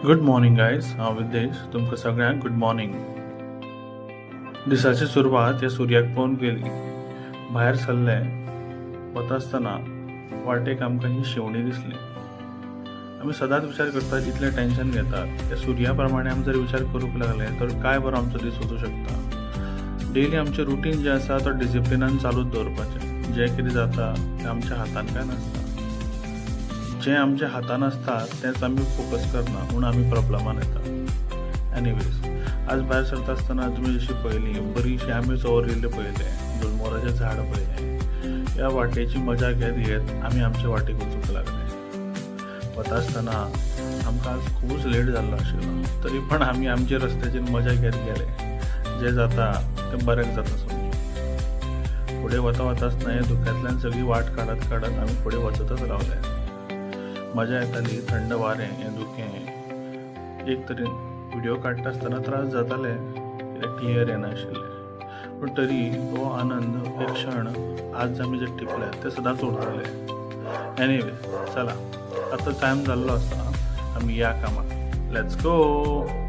Good morning guys हांव विदेश तुमकां सगळ्यांक गुड मॉर्निंग. दिसाची सुरवात ह्या सुर्याक पळोवन केली. भायर सरले वता आसतना वाटेक आमकां ही शेवणी दिसली. आमी सदांच विचार करतात, इतलें टेन्शन घेतात. त्या सुर्या प्रमाणे आमी जर विचार करूंक लागले तर काय बरो आमचो दीस वचूं शकता. डेली आमचें रुटीन जें आसा तो डिसिप्लिनान चालूच दवरपाचें. जें कितें जाता तें आमच्या हातान काय नासता. जें आमच्या हातान आसता तेंच आमी फोकस करना म्हूण आमी प्रॉब्लमान येता. एनिवेज, आज भायर सरता आसतना तुमी जशी पळयली बरीशी आमी चवरिल्ले पळयले, गुलमोहराचें झाड पळयलें. ह्या वाटेची मजा घेत घेत आमी आमचे वाटेक वचूंक लागले. वता आसतना आमकां आज खूबच लेट जाल्लो आशिल्लो, तरी पण आमी आमचे रस्त्याचेर मजा घेत गेले. जें जाता तें बरेंच जाता समजून. फुडें वता वता आसतना हे धुक्यांतल्यान सगळी वाट काडत काडत आमी फुडें वचतच रावले. मजा येताली, थंड वारें, हें धुकें. एक तरेन व्हिडिओ काडटा आसतना त्रास जाताले, क्लियर येनाशिल्ले, पूण तरी हो आनंद, हे क्षण आज आमी जे टिपले ते सदांच उरतले. एनिवे, चला आतां टायम जाल्लो आसा, आमी या कामाक. Let's go.